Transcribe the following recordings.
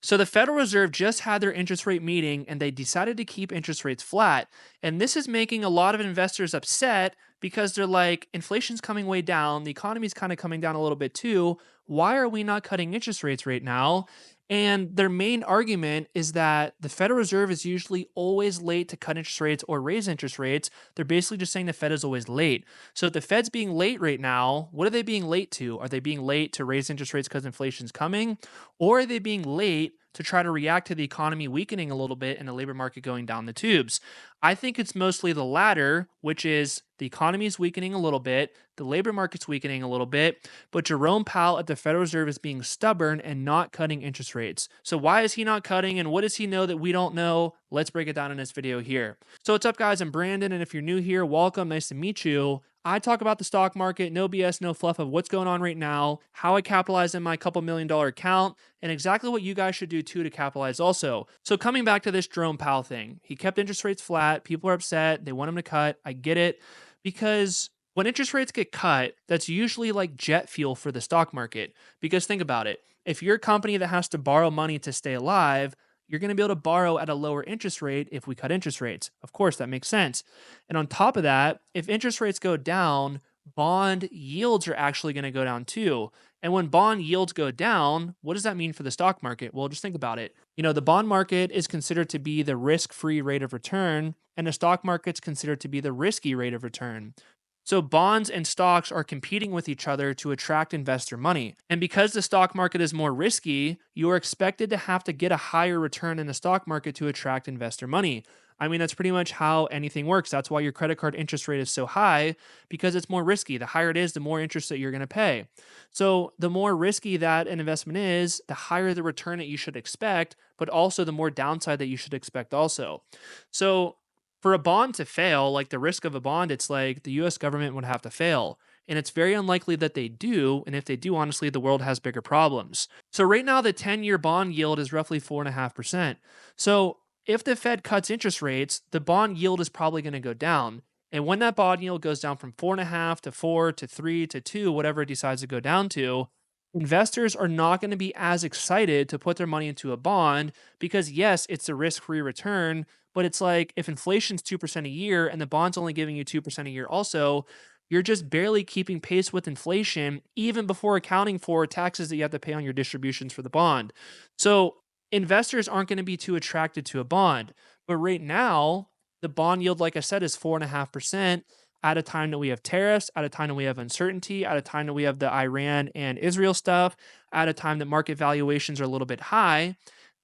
So the Federal Reserve just had their interest rate meeting and they decided to keep interest rates flat. And this is making a lot of investors upset because they're like, inflation's coming way down, the economy's kind of coming down a little bit too. Why are we not cutting interest rates right now? And their main argument is that the Federal Reserve is usually always late to cut interest rates or raise interest rates. They're basically just saying the Fed is always late. So if the Fed's being late right now, what are they being late to? Are they being late to raise interest rates because inflation's coming? Or are they being late to try to react to the economy weakening a little bit and the labor market going down the tubes? I think it's mostly the latter, which is the economy is weakening a little bit, the labor market's weakening a little bit, but Jerome Powell at the Federal Reserve is being stubborn and not cutting interest rates. So why is he not cutting and what does he know that we don't know? Let's break it down in this video here. So what's up guys, I'm Brandon, and if you're new here, welcome, nice to meet you. I talk about the stock market, no BS, no fluff of what's going on right now, how I capitalize in my couple $1 million account, and exactly what you guys should do too to capitalize also. So coming back to this Jerome Powell thing, he kept interest rates flat. People are upset. They want him to cut. I get it, because when interest rates get cut, that's usually like jet fuel for the stock market. Because think about it. If you're a company that has to borrow money to stay alive, you're going to be able to borrow at a lower interest rate if we cut interest rates. Of course, that makes sense. And on top of that, if interest rates go down, bond yields are actually going to go down too. And when bond yields go down, what does that mean for the stock market? Well, just think about it. The bond market is considered to be the risk-free rate of return, and the stock market's considered to be the risky rate of return. So bonds and stocks are competing with each other to attract investor money. And because the stock market is more risky, you are expected to have to get a higher return in the stock market to attract investor money. I mean, that's pretty much how anything works. That's why your credit card interest rate is so high, because it's more risky. The higher it is, the more interest that you're going to pay. So the more risky that an investment is, the higher the return that you should expect, but also the more downside that you should expect also. So for a bond to fail, like the risk of a bond, it's like the US government would have to fail. And it's very unlikely that they do. And if they do, honestly, the world has bigger problems. So right now, the 10-year bond yield is roughly 4.5%. So if the Fed cuts interest rates, the bond yield is probably going to go down. And when that bond yield goes down from 4.5 to 4 to 3 to 2, whatever it decides to go down to, investors are not going to be as excited to put their money into a bond because, yes, it's a risk free return, but it's like if inflation's 2% a year and the bond's only giving you 2% a year, also, you're just barely keeping pace with inflation, even before accounting for taxes that you have to pay on your distributions for the bond. So, investors aren't going to be too attracted to a bond. But right now, the bond yield, like I said, is 4.5% at a time that we have tariffs, at a time that we have uncertainty, at a time that we have the Iran and Israel stuff, at a time that market valuations are a little bit high.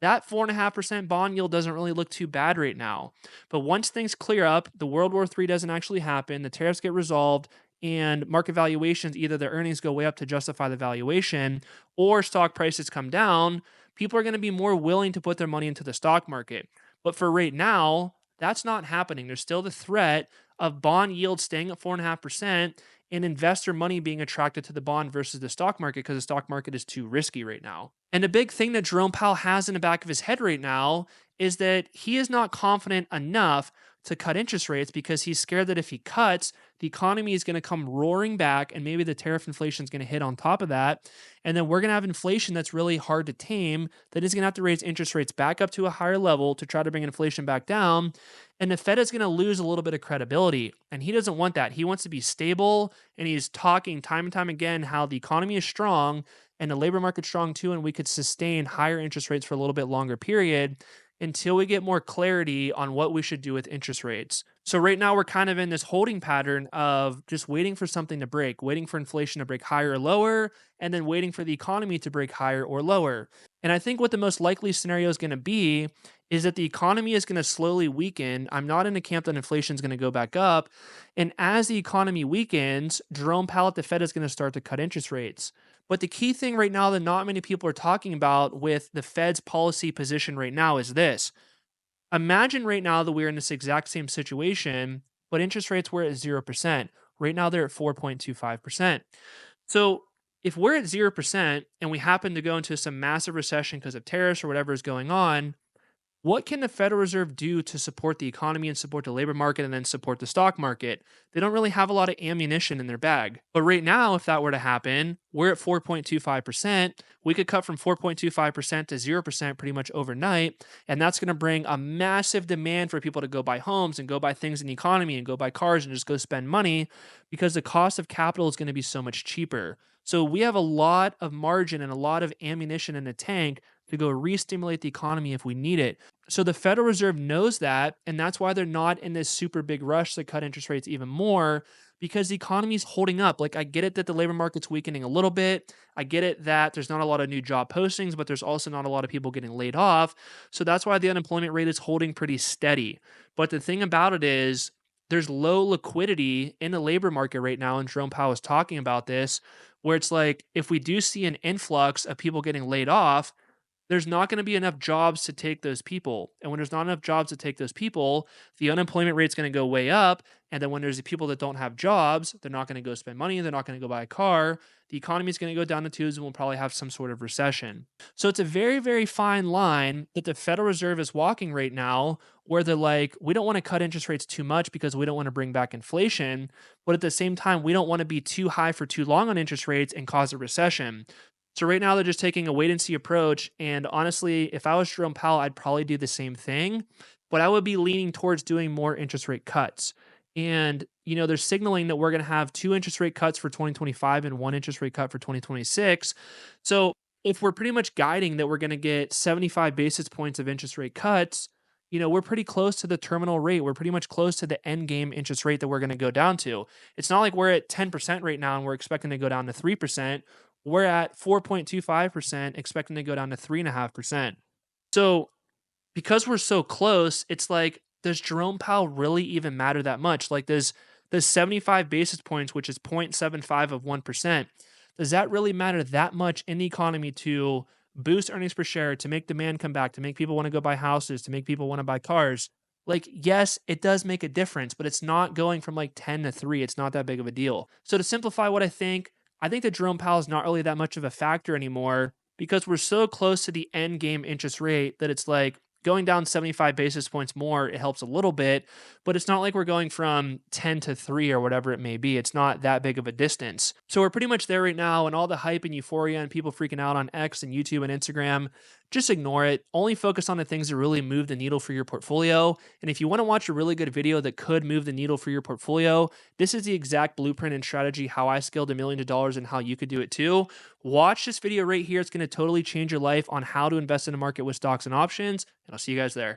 That 4.5% bond yield doesn't really look too bad right now. But once things clear up, the World War III doesn't actually happen, the tariffs get resolved, and market valuations, either the earnings go way up to justify the valuation or stock prices come down, people are going to be more willing to put their money into the stock market. But for right now, that's not happening. There's still the threat of bond yields staying at 4.5% and investor money being attracted to the bond versus the stock market because the stock market is too risky right now. And a big thing that Jerome Powell has in the back of his head right now is that he is not confident enough to cut interest rates because he's scared that if he cuts, the economy is going to come roaring back and maybe the tariff inflation is going to hit on top of that. And then we're going to have inflation that's really hard to tame, that is going to have to raise interest rates back up to a higher level to try to bring inflation back down. And the Fed is going to lose a little bit of credibility. And he doesn't want that. He wants to be stable. And he's talking time and time again how the economy is strong and the labor market's strong too. And we could sustain higher interest rates for a little bit longer period until we get more clarity on what we should do with interest rates. So right now we're kind of in this holding pattern of just waiting for something to break, waiting for inflation to break higher or lower, and then waiting for the economy to break higher or lower. And I think what the most likely scenario is going to be is that the economy is going to slowly weaken. I'm not in the camp that inflation is going to go back up. And as the economy weakens, Jerome Powell at the Fed is going to start to cut interest rates. But the key thing right now that not many people are talking about with the Fed's policy position right now is this. Imagine right now that we're in this exact same situation, but interest rates were at 0%. Right now they're at 4.25%. So if we're at 0% and we happen to go into some massive recession because of tariffs or whatever is going on, what can the Federal Reserve do to support the economy and support the labor market and then support the stock market? They don't really have a lot of ammunition in their bag. But right now, if that were to happen, we're at 4.25%. We could cut from 4.25% to 0% pretty much overnight. And that's going to bring a massive demand for people to go buy homes and go buy things in the economy and go buy cars and just go spend money because the cost of capital is going to be so much cheaper. So we have a lot of margin and a lot of ammunition in the tank to go re-stimulate the economy if we need it. So the Federal Reserve knows that, and that's why they're not in this super big rush to cut interest rates even more because the economy's holding up. Like I get it that the labor market's weakening a little bit. I get it that there's not a lot of new job postings, but there's also not a lot of people getting laid off. So that's why the unemployment rate is holding pretty steady. But the thing about it is there's low liquidity in the labor market right now, and Jerome Powell was talking about this, where it's like if we do see an influx of people getting laid off, there's not going to be enough jobs to take those people. And when there's not enough jobs to take those people, the unemployment rate's going to go way up. And then when there's the people that don't have jobs, they're not going to go spend money. They're not going to go buy a car. The economy is going to go down the tubes and we'll probably have some sort of recession. So it's a very, very fine line that the Federal Reserve is walking right now, where they're like, we don't want to cut interest rates too much because we don't want to bring back inflation. But at the same time, we don't want to be too high for too long on interest rates and cause a recession. So right now they're just taking a wait and see approach. And honestly, if I was Jerome Powell, I'd probably do the same thing, but I would be leaning towards doing more interest rate cuts. And, they're signaling that we're going to have two interest rate cuts for 2025 and one interest rate cut for 2026. So if we're pretty much guiding that we're going to get 75 basis points of interest rate cuts, we're pretty close to the terminal rate. We're pretty much close to the end game interest rate that we're going to go down to. It's not like we're at 10% right now and we're expecting to go down to 3%. We're at 4.25%, expecting to go down to 3.5%. So because we're so close, it's like, does Jerome Powell really even matter that much? Like, does the 75 basis points, which is 0.75 of 1%, does that really matter that much in the economy to boost earnings per share, to make demand come back, to make people want to go buy houses, to make people want to buy cars? Like, yes, it does make a difference, but it's not going from like 10 to 3. It's not that big of a deal. So to simplify what I think that Jerome Powell is not really that much of a factor anymore because we're so close to the end game interest rate that it's like going down 75 basis points more, it helps a little bit, but it's not like we're going from 10 to 3 or whatever it may be. It's not that big of a distance. So we're pretty much there right now, and all the hype and euphoria and people freaking out on X and YouTube and Instagram, just ignore it. Only focus on the things that really move the needle for your portfolio. And if you want to watch a really good video that could move the needle for your portfolio, this is the exact blueprint and strategy how I scaled $1 million and how you could do it too. Watch this video right here. It's going to totally change your life on how to invest in a market with stocks and options. And I'll see you guys there.